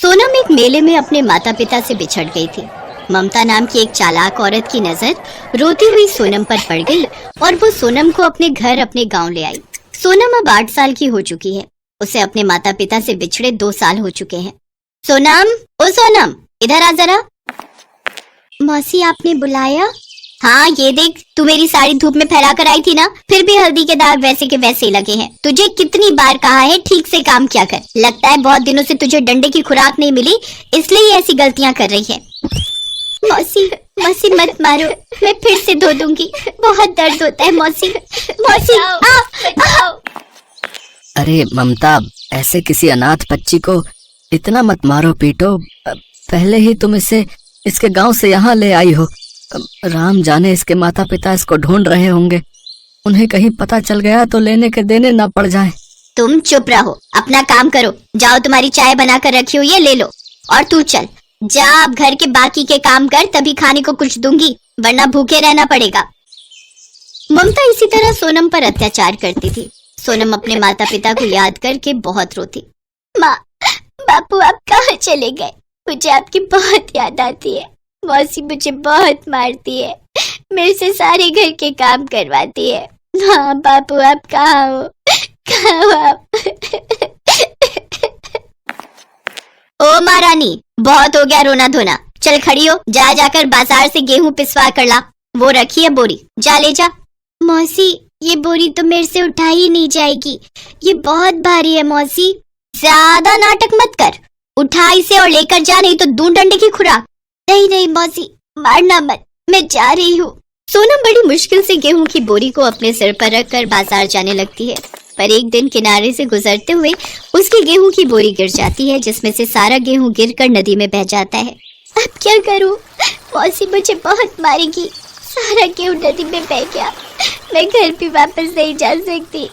सोनम एक मेले में अपने माता पिता से बिछड़ गई थी। ममता नाम की एक चालाक औरत की नजर रोती हुई सोनम पर पड़ गई और वो सोनम को अपने घर अपने गांव ले आई। सोनम अब 8 साल की हो चुकी है। उसे अपने माता पिता से बिछड़े 2 साल हो चुके हैं। सोनम, ओ सोनम, इधर आ जरा। मौसी, आपने बुलाया? हाँ, ये देख, तू मेरी साड़ी धूप में फैला कर आई थी ना, फिर भी हल्दी के दाग वैसे के वैसे ही लगे हैं। तुझे कितनी बार कहा है ठीक से काम किया कर। लगता है बहुत दिनों से तुझे डंडे की खुराक नहीं मिली, इसलिए ऐसी गलतियां कर रही है। मौसी, मौसी मत मारो, मैं फिर से धो दूंगी। बहुत दर्द होता है मौसी। मौसी, बचाओ। अरे ममता, ऐसे किसी अनाथ बच्ची को इतना मत मारो पीटो। पहले ही तुम इसे इसके गांव से यहाँ ले आई हो। राम जाने इसके माता पिता इसको ढूंढ रहे होंगे। उन्हें कहीं पता चल गया तो लेने के देने ना पड़ जाए। तुम चुप रहो, अपना काम करो। जाओ, तुम्हारी चाय बना कर रखी हुई है, ले लो। और तू चल जा, अब घर के बाकी के काम कर, तभी खाने को कुछ दूंगी, वरना भूखे रहना पड़ेगा। ममता इसी तरह सोनम पर अत्याचार करती थी। सोनम अपने माता पिता को याद करके बहुत रोती। माँ, बापू आप कहाँ चले गए? मुझे आपकी बहुत याद आती है। मौसी मुझे बहुत मारती है, मेरे से सारे घर के काम करवाती है। हाँ बापू, आप कहाँ हो? कहाँ हो आप? ओ महारानी, बहुत हो गया रोना धोना। चल खड़ी हो, जा जाकर बाजार से गेहूं पिसवा कर ला। वो रखी है बोरी, जा ले जा। मौसी, ये बोरी तो मेरे से उठाई ही नहीं जाएगी, ये बहुत भारी है। मौसी, ज्यादा नाटक मत कर, उठा इसे और लेकर जा, नहीं तो दूं डंडे की खुराक। नहीं नहीं मौसी, मारना मत, मैं जा रही हूँ। सोनम बड़ी मुश्किल से गेहूं की बोरी को अपने सिर पर रखकर बाजार जाने लगती है, पर एक दिन किनारे से गुजरते हुए उसकी गेहूं की बोरी गिर जाती है, जिसमें से सारा गेहूं गिरकर नदी में बह जाता है। अब क्या करूँ? मौसी मुझे बहुत मारेगी, सारा गेहूं नदी में बह गया, मैं घर भी वापस नहीं जा सकती।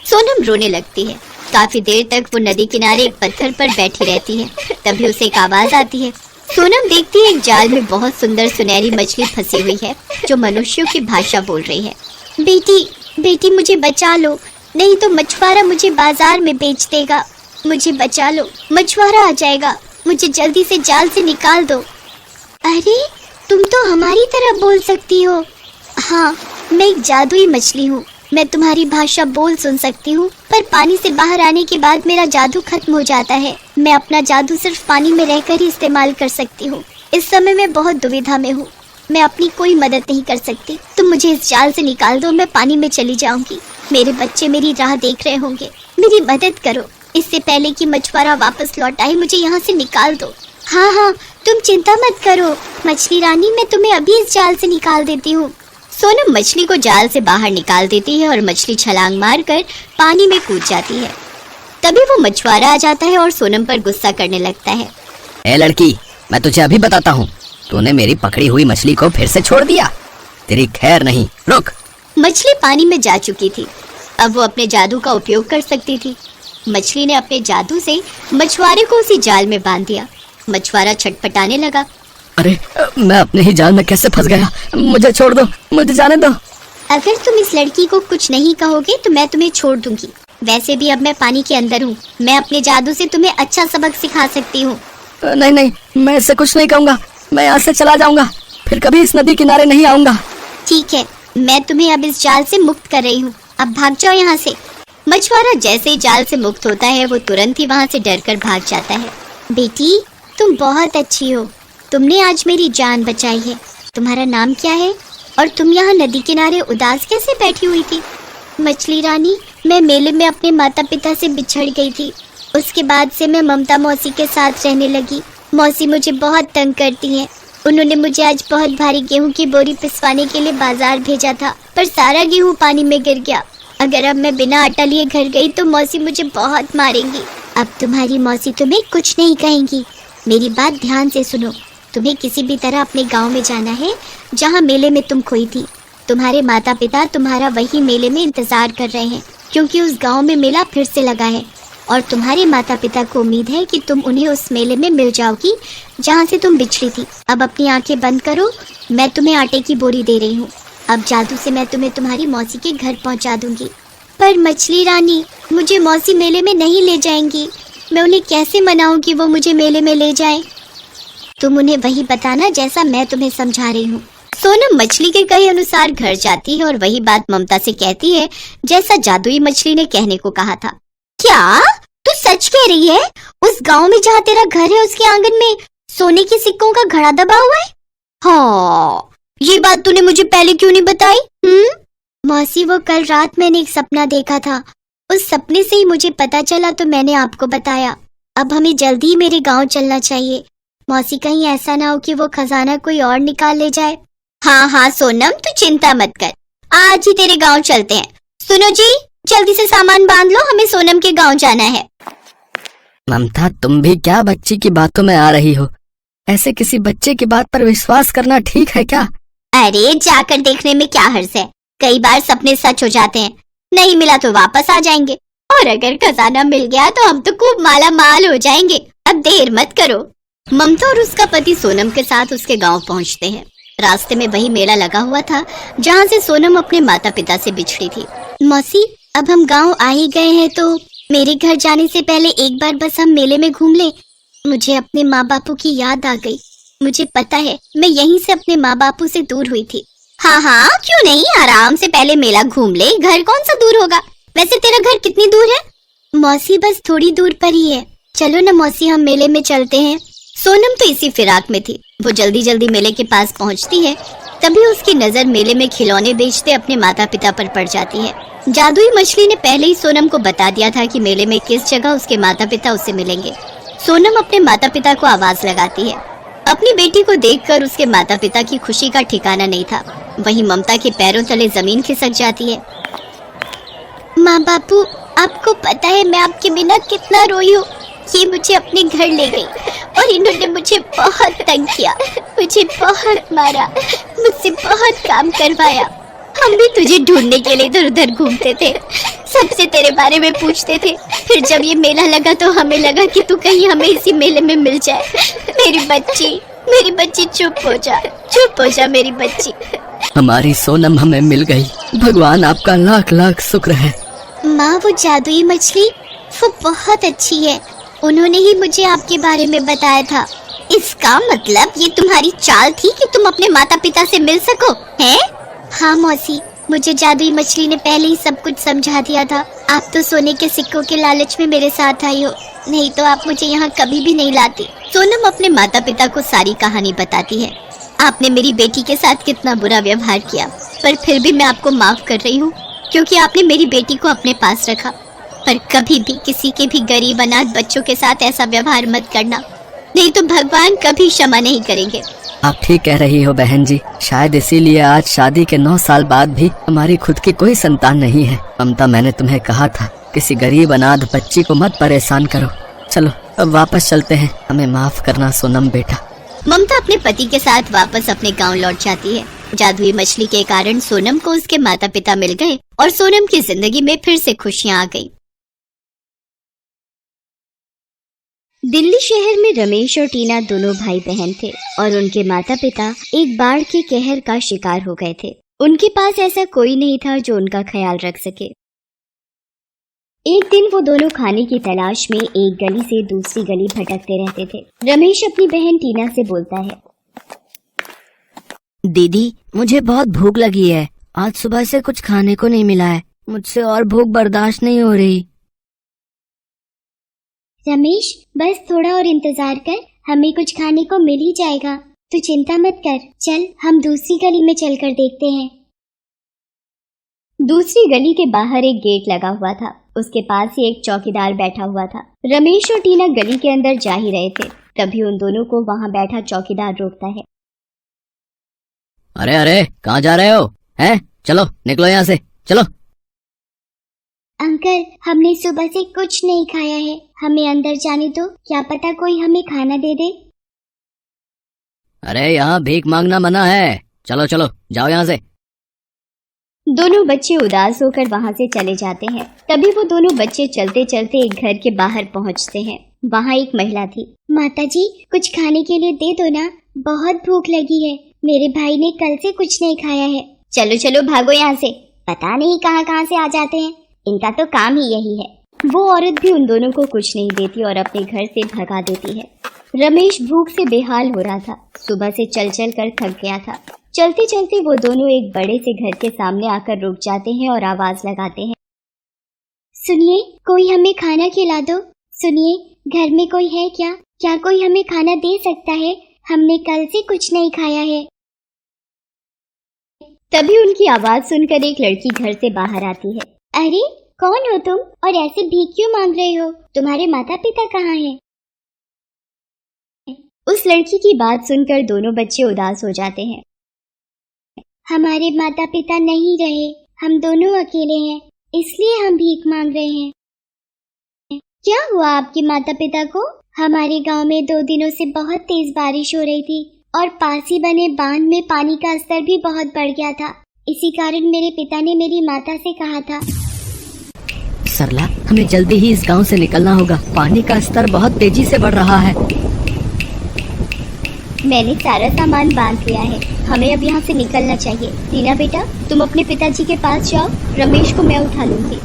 सोनम रोने लगती है। काफी देर तक वो नदी किनारे एक पत्थर पर बैठी रहती है। तभी उसे एक आवाज आती है। सोनम देखती है एक जाल में बहुत सुंदर सुनहरी मछली फंसी हुई है, जो मनुष्यों की भाषा बोल रही है। बेटी, बेटी मुझे बचा लो, नहीं तो मछुआरा मुझे बाजार में बेच देगा। मुझे बचा लो, मछुआरा आ जाएगा, मुझे जल्दी से जाल से निकाल दो। अरे, तुम तो हमारी तरह बोल सकती हो। हाँ, मैं एक जादुई मछली हूँ, मैं तुम्हारी भाषा बोल सुन सकती हूँ, पर पानी से बाहर आने के बाद मेरा जादू खत्म हो जाता है। मैं अपना जादू सिर्फ पानी में रहकर ही इस्तेमाल कर सकती हूँ। इस समय मैं बहुत दुविधा में हूँ, मैं अपनी कोई मदद नहीं कर सकती। तुम मुझे इस जाल से निकाल दो, मैं पानी में चली जाऊंगी। मेरे बच्चे मेरी राह देख रहे होंगे, मेरी मदद करो, इससे पहले कि मछुआरा वापस लौट आए, मुझे यहाँ से निकाल दो। हाँ हाँ, तुम चिंता मत करो मछली रानी, मैं तुम्हें अभी इस जाल से निकाल देती हूँ। सोनम मछली को जाल से बाहर निकाल देती है और मछली छलांग मारकर पानी में कूद जाती है। तभी वो मछुआरा आ जाता है और सोनम पर गुस्सा करने लगता है। ए लड़की, मैं तुझे अभी बताता हूँ, तूने मेरी पकड़ी हुई मछली को फिर से छोड़ दिया, तेरी खैर नहीं, रुक। मछली पानी में जा चुकी थी, अब वो अपने जादू का उपयोग कर सकती थी। मछली ने अपने जादू से मछुआरे को उसी जाल में बांध दिया। मछुआरा छटपटाने लगा। अरे, मैं अपने ही जाल में कैसे फंस गया? मुझे छोड़ दो, मुझे जाने दो। अगर तुम इस लड़की को कुछ नहीं कहोगे तो मैं तुम्हें छोड़ दूंगी। वैसे भी अब मैं पानी के अंदर हूँ, मैं अपने जादू से तुम्हें अच्छा सबक सिखा सकती हूँ। नहीं नहीं, मैं इससे कुछ नहीं कहूँगा, मैं यहाँ से चला जाऊँगा, फिर कभी इस नदी किनारे नहीं आऊँगा। ठीक है, मैं तुम्हें अब इस जाल से मुक्त कर रही हूँ, अब भाग जाओ यहाँ से। मछुआरा जैसे ही जाल से मुक्त होता है, वो तुरंत ही वहाँ से डरकर भाग जाता है। बेटी, तुम बहुत अच्छी हो, तुमने आज मेरी जान बचाई है। तुम्हारा नाम क्या है और तुम यहाँ नदी किनारे उदास कैसे बैठी हुई थी? मछली रानी, मैं मेले में अपने माता पिता से बिछड़ गई थी। उसके बाद से मैं ममता मौसी के साथ रहने लगी। मौसी मुझे बहुत तंग करती हैं। उन्होंने मुझे आज बहुत भारी गेहूं की बोरी पिसवाने के लिए बाजार भेजा था, पर सारा गेहूं पानी में गिर गया। अगर अब मैं बिना आटा लिए घर गई तो मौसी मुझे बहुत मारेंगी। अब तुम्हारी मौसी तुम्हें कुछ नहीं कहेंगी। मेरी बात ध्यान से सुनो, तुम्हें किसी भी तरह अपने गांव में जाना है जहां मेले में तुम खोई थी। तुम्हारे माता पिता तुम्हारा वही मेले में इंतजार कर रहे हैं, क्योंकि उस गांव में मेला फिर से लगा है और तुम्हारे माता पिता को उम्मीद है कि तुम उन्हें उस मेले में मिल जाओगी जहां से तुम बिछड़ी थी। अब अपनी आंखें बंद करो, मैं तुम्हें आटे की बोरी दे रही हूँ। अब जादू से मैं तुम्हें तुम्हारी मौसी के घर पहुँचा दूंगी। पर मछली रानी, मुझे मौसी मेले में नहीं ले जाएंगी। मैं उन्हें कैसे मनाऊं कि वो मुझे मेले में ले जाएं? तुम उन्हें वही बताना जैसा मैं तुम्हें समझा रही हूँ। सोनम मछली के कहे अनुसार घर जाती है और वही बात ममता से कहती है जैसा जादुई मछली ने कहने को कहा था। क्या तू सच कह रही है? उस गांव में जहाँ तेरा घर है उसके आंगन में सोने के सिक्कों का घड़ा दबा हुआ है? हाँ, ये बात तूने मुझे पहले क्यों नहीं बताई? मौसी, वो कल रात मैंने एक सपना देखा था। उस सपने से ही मुझे पता चला तो मैंने आपको बताया। अब हमें जल्दी ही मेरे गांव चलना चाहिए। मौसी, कहीं ऐसा ना हो कि वो खजाना कोई और निकाल ले जाए। हाँ सोनम, तू चिंता मत कर, आज ही तेरे गांव चलते हैं। सुनो जी, जल्दी से सामान बांध लो, हमें सोनम के गांव जाना है। ममता, तुम भी क्या बच्ची की बातों में आ रही हो? ऐसे किसी बच्चे की बात पर विश्वास करना ठीक है क्या? अरे जाकर देखने में क्या हर्ज है? कई बार सपने सच हो जाते हैं, नहीं मिला तो वापस आ जाएंगे, और अगर खजाना मिल गया तो हम तो खूब माला माल हो जाएंगे। अब देर मत करो। ममता और उसका पति सोनम के साथ उसके गांव पहुंचते हैं। रास्ते में वही मेला लगा हुआ था जहां से सोनम अपने माता पिता से बिछड़ी थी। मौसी, अब हम गांव आ ही गए हैं तो मेरे घर जाने से पहले एक बार बस हम मेले में घूम ले। मुझे अपने माँ बापू की याद आ गई। मुझे पता है मैं यहीं से अपने माँ बापू से दूर हुई थी। हाँ, क्यों नहीं, आराम से पहले मेला घूम ले, घर कौन सा दूर होगा। वैसे तेरा घर कितनी दूर है? मौसी, बस थोड़ी दूर पर ही है। चलो ना मौसी, हम मेले में चलते हैं। सोनम तो इसी फिराक में थी। वो जल्दी जल्दी मेले के पास पहुंचती है। तभी उसकी नजर मेले में खिलौने बेचते अपने माता पिता पर पड़ जाती है। जादुई मछली ने पहले ही सोनम को बता दिया था कि मेले में किस जगह उसके माता पिता उससे मिलेंगे। सोनम अपने माता पिता को आवाज लगाती है। अपनी बेटी को देखकर उसके माता पिता की खुशी का ठिकाना नहीं था। वहीं ममता के पैरों तले जमीन खिसक जाती है। माँ बापू, आपको पता है मैं आपके बिना कितना रोई हूँ। ये मुझे अपने घर ले गई और इन्होंने मुझे बहुत तंग किया, मुझे बहुत मारा, मुझसे बहुत काम करवाया। हम भी तुझे ढूंढने के लिए इधर उधर घूमते थे, सबसे तेरे बारे में पूछते थे। फिर जब ये मेला लगा तो हमें लगा कि तू कहीं हमें इसी मेले में मिल जाए। मेरी बच्ची चुप हो जा मेरी बच्ची। हमारी सोनम हमें मिल गई, भगवान आपका लाख लाख शुक्र है। माँ, वो जादुई मछली वो बहुत अच्छी है। उन्होंने ही मुझे आपके बारे में बताया था। इसका मतलब ये तुम्हारी चाल थी कि तुम अपने माता पिता से मिल सको, हैं? हाँ मौसी, मुझे जादुई मछली ने पहले ही सब कुछ समझा दिया था। आप तो सोने के सिक्कों के लालच में मेरे साथ आई हो, नहीं तो आप मुझे यहाँ कभी भी नहीं लाती। सोनम अपने माता पिता को सारी कहानी बताती है। आपने मेरी बेटी के साथ कितना बुरा व्यवहार किया, पर फिर भी मैं आपको माफ कर रही हूँ क्योंकि आपने मेरी बेटी को अपने पास रखा। पर कभी भी किसी के भी गरीब अनाथ बच्चों के साथ ऐसा व्यवहार मत करना, नहीं तो भगवान कभी क्षमा नहीं करेंगे। आप ठीक कह रही हो बहन जी, शायद इसीलिए आज शादी के 9 साल बाद भी हमारी खुद की कोई संतान नहीं है। ममता, मैंने तुम्हें कहा था किसी गरीब अनाथ बच्ची को मत परेशान करो। चलो अब वापस चलते हैं, हमें माफ करना सोनम बेटा। ममता अपने पति के साथ वापस अपने गांव लौट जाती है। जादुई मछली के कारण सोनम को उसके माता पिता मिल गए और सोनम की जिंदगी में फिर से खुशियाँ आ गई। दिल्ली शहर में रमेश और टीना दोनों भाई बहन थे और उनके माता पिता एक बाढ़ के कहर का शिकार हो गए थे। उनके पास ऐसा कोई नहीं था जो उनका ख्याल रख सके। एक दिन वो दोनों खाने की तलाश में एक गली से दूसरी गली भटकते रहते थे। रमेश अपनी बहन टीना से बोलता है, दीदी, मुझे बहुत भूख लगी है। आज सुबह से कुछ खाने को नहीं मिला है, मुझसे और भूख बर्दाश्त नहीं हो रही। रमेश, बस थोड़ा और इंतजार कर, हमें कुछ खाने को मिल ही जाएगा। तू चिंता मत कर, चल हम दूसरी गली में चलकर देखते हैं। दूसरी गली के बाहर एक गेट लगा हुआ था, उसके पास ही एक चौकीदार बैठा हुआ था। रमेश और टीना गली के अंदर जा ही रहे थे, तभी उन दोनों को वहां बैठा चौकीदार रोकता है। अरे अरे, कहाँ जा रहे हो? हैं? चलो निकलो यहाँ से, चलो। अंकल, हमने सुबह से कुछ नहीं खाया है, हमें अंदर जाने दो, क्या पता कोई हमें खाना दे दे। अरे यहाँ भीख मांगना मना है, चलो चलो जाओ यहाँ से। दोनों बच्चे उदास होकर वहाँ से चले जाते हैं। तभी वो दोनों बच्चे चलते चलते एक घर के बाहर पहुँचते हैं। वहाँ एक महिला थी। माताजी, कुछ खाने के लिए दे दो ना, बहुत भूख लगी है, मेरे भाई ने कल से कुछ नहीं खाया है। चलो चलो भागो यहाँ से, पता नहीं कहाँ कहाँ से आ जाते हैं, इनका तो काम ही यही है। वो औरत भी उन दोनों को कुछ नहीं देती और अपने घर से भगा देती है। रमेश भूख से बेहाल हो रहा था। सुबह से चल चल कर थक गया था। चलते चलते वो दोनों एक बड़े से घर के सामने आकर रुक जाते हैं और आवाज लगाते हैं, सुनिए, कोई हमें खाना खिला दो। सुनिए, घर में कोई है क्या? क्या कोई हमें खाना दे सकता है? हमने कल से कुछ नहीं खाया है। तभी उनकी आवाज सुनकर एक लड़की घर से बाहर आती है। अरे, कौन हो तुम और ऐसे भीख क्यों मांग रहे हो? तुम्हारे माता पिता कहाँ हैं? उस लड़की की बात सुनकर दोनों बच्चे उदास हो जाते हैं। हमारे माता पिता नहीं रहे, हम दोनों अकेले हैं, इसलिए हम भीख मांग रहे हैं। क्या हुआ आपके माता पिता को? हमारे गांव में 2 दिनों से बहुत तेज बारिश हो रही थी और पास ही बने बांध में पानी का स्तर भी बहुत बढ़ गया था। इसी कारण मेरे पिता ने मेरी माता से कहा था, सरला, हमें जल्दी ही इस गांव से निकलना होगा। पानी का स्तर बहुत तेजी से बढ़ रहा है। मैंने सारा सामान बांध लिया है, हमें अब यहाँ से निकलना चाहिए। टीना बेटा, तुम अपने पिताजी के पास जाओ, रमेश को मैं उठा लूंगी।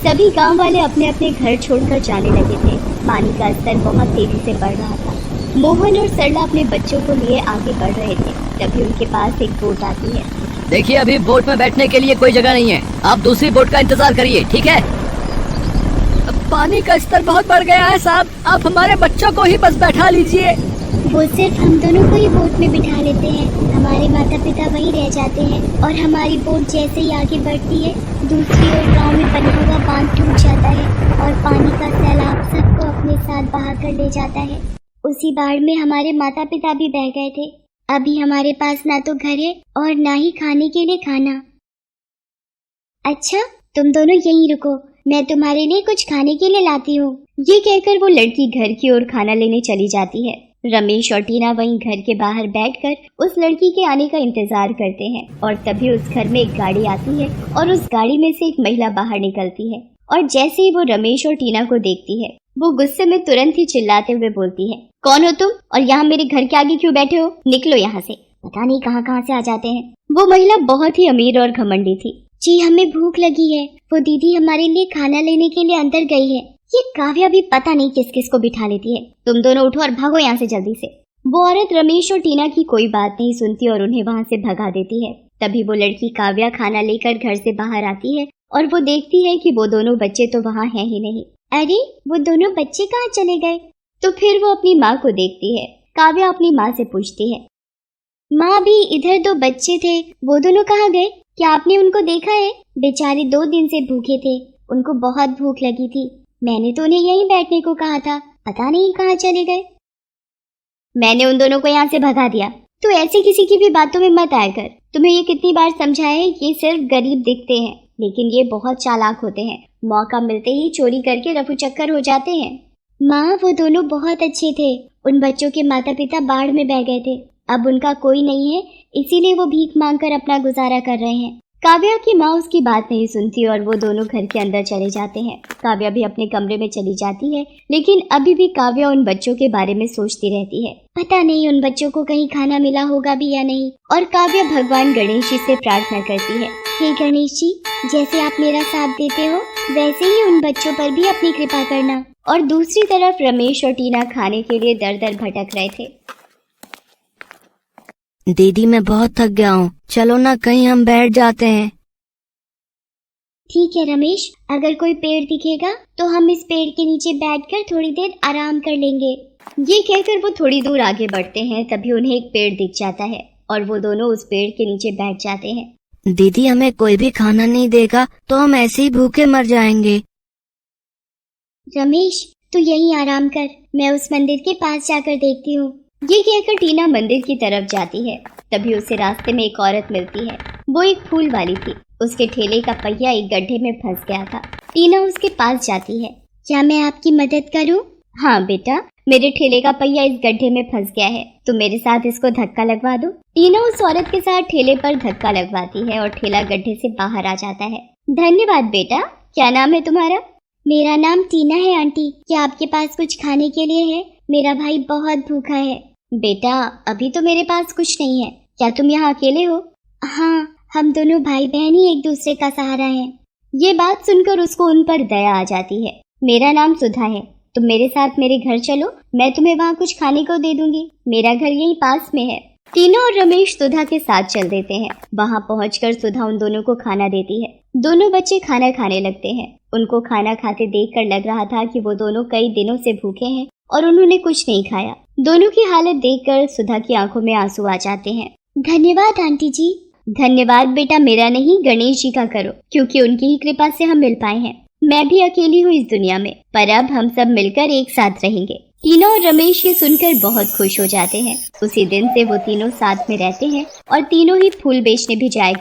सभी गांव वाले अपने अपने घर छोड़कर जाने लगे थे। पानी का स्तर बहुत तेजी से बढ़ रहा था। मोहन और सरला अपने बच्चों को लिए आगे बढ़ रहे थे। तभी उनके पास एक बोट आती है। देखिए, अभी बोट में बैठने के लिए कोई जगह नहीं है, आप दूसरी बोट का इंतजार करिए, ठीक है? पानी का स्तर बहुत बढ़ गया है साहब, आप हमारे बच्चों को ही बस बैठा लीजिए। वो सिर्फ हम दोनों को ही बोट में बिठा लेते हैं, हमारे माता पिता वहीं रह जाते हैं और हमारी बोट जैसे ही आगे बढ़ती है, दूसरी ओर गांव में बना हुआ बांध टूट जाता है और पानी का सैलाब सबको अपने साथ बहा कर ले जाता है। उसी बाढ़ में हमारे माता पिता भी बह गए थे। अभी हमारे पास ना तो घर है और ना ही खाने के लिए खाना। अच्छा, तुम दोनों यहीं रुको, मैं तुम्हारे लिए कुछ खाने के लिए लाती हूँ। ये कहकर वो लड़की घर की ओर खाना लेने चली जाती है। रमेश और टीना वहीं घर के बाहर बैठकर उस लड़की के आने का इंतजार करते हैं और तभी उस घर में एक गाड़ी आती है और उस गाड़ी में से एक महिला बाहर निकलती है और जैसे ही वो रमेश और टीना को देखती है, वो गुस्से में तुरंत ही चिल्लाते हुए बोलती है, कौन हो तुम और यहाँ मेरे घर के आगे क्यों बैठे हो? निकलो यहाँ से। पता नहीं कहाँ कहाँ से आ जाते हैं। वो महिला बहुत ही अमीर और घमंडी थी। जी, हमें भूख लगी है, वो दीदी हमारे लिए खाना लेने के लिए अंदर गई है। ये काव्या भी पता नहीं किस किस को बिठा लेती है। तुम दोनों उठो और भागो यहाँ से जल्दी से। वो औरत रमेश और टीना की कोई बात नहीं सुनती और उन्हें वहाँ से भगा देती है। तभी वो लड़की काव्या खाना लेकर घर से बाहर आती है और वो देखती है कि वो दोनों बच्चे तो वहाँ हैं ही नहीं। अरे, वो दोनों बच्चे कहाँ चले गए? तो फिर वो अपनी माँ को देखती है। काव्या अपनी माँ से पूछती है, माँ भी इधर 2 बच्चे थे, वो दोनों कहाँ गए? क्या आपने उनको देखा है? बेचारे 2 दिन से भूखे थे, उनको बहुत भूख लगी थी। मैंने तो उन्हें यहीं बैठने को कहा था, पता नहीं कहाँ चले गए। मैंने उन दोनों को यहाँ से भगा दिया। तो ऐसे किसी की भी बातों में मत आया कर। तुम्हें ये कितनी बार समझाया है, ये सिर्फ गरीब दिखते हैं, लेकिन ये बहुत चालाक होते हैं। मौका मिलते ही चोरी करके रफू चक्कर हो जाते हैं। माँ, वो दोनों बहुत अच्छे थे। उन बच्चों के माता पिता बाढ़ में बह गए थे, अब उनका कोई नहीं है, इसीलिए वो भीख मांगकर अपना गुजारा कर रहे हैं। काव्या की माँ उसकी बात नहीं सुनती और वो दोनों घर के अंदर चले जाते हैं। काव्या भी अपने कमरे में चली जाती है, लेकिन अभी भी काव्या उन बच्चों के बारे में सोचती रहती है। पता नहीं उन बच्चों को कहीं खाना मिला होगा भी या नहीं। और काव्या भगवान गणेश जी से प्रार्थना करती है, हे गणेश जी, जैसे आप मेरा साथ देते हो वैसे ही उन बच्चों पर भी अपनी कृपा करना। और दूसरी तरफ रमेश और टीना खाने के लिए दर दर भटक रहे थे। दीदी, मैं बहुत थक गया हूँ, चलो ना कहीं हम बैठ जाते हैं। ठीक है रमेश, अगर कोई पेड़ दिखेगा तो हम इस पेड़ के नीचे बैठकर थोड़ी देर आराम कर लेंगे। ये कहकर वो थोड़ी दूर आगे बढ़ते हैं। तभी उन्हें एक पेड़ दिख जाता है और वो दोनों उस पेड़ के नीचे बैठ जाते हैं। दीदी, हमें कोई भी खाना नहीं देगा तो हम ऐसे ही भूखे मर जाएंगे। रमेश, तू यहीं आराम कर, मैं उस मंदिर के पास जाकर देखती हूँ। ये कहकर टीना मंदिर की तरफ जाती है। तभी उसे रास्ते में एक औरत मिलती है। वो एक फूल वाली थी। उसके ठेले का पहिया एक गड्ढे में फंस गया था। टीना उसके पास जाती है। क्या मैं आपकी मदद करूं? हाँ बेटा, मेरे ठेले का पहिया इस गड्ढे में फंस गया है, तुम मेरे साथ इसको धक्का लगवा दो। टीना उस औरत के साथ ठेले पर धक्का लगवाती है और ठेला गड्ढे से बाहर आ जाता है। धन्यवाद बेटा। क्या नाम है तुम्हारा? मेरा नाम टीना है आंटी। क्या आपके पास कुछ खाने के लिए है? मेरा भाई बहुत भूखा है। बेटा, अभी तो मेरे पास कुछ नहीं है। क्या तुम यहाँ अकेले हो? हाँ, हम दोनों भाई बहन ही एक दूसरे का सहारा हैं। ये बात सुनकर उसको उन पर दया आ जाती है। मेरा नाम सुधा है, तुम मेरे साथ मेरे घर चलो, मैं तुम्हें वहाँ कुछ खाने को दे दूंगी, मेरा घर यहीं पास में है। तीनों और रमेश सुधा के साथ चल देते हैं। वहाँ पहुंचकर सुधा उन दोनों को खाना देती है। दोनों बच्चे खाना खाने लगते हैं। उनको खाना खाते देखकर लग रहा था कि वो दोनों कई दिनों से भूखे हैं और उन्होंने कुछ नहीं खाया। दोनों की हालत देखकर सुधा की आंखों में आंसू आ जाते हैं। धन्यवाद आंटी जी। धन्यवाद बेटा मेरा नहीं, गणेश जी का करो, क्योंकि उनकी ही कृपा से हम मिल पाए हैं। मैं भी अकेली हूँ इस दुनिया में, पर अब हम सब मिलकर एक साथ रहेंगे। तीनों और रमेश ये सुनकर बहुत खुश हो जाते हैं। उसी दिन से वो तीनों साथ में रहते हैं और तीनों ही फूल बेचने भी जाया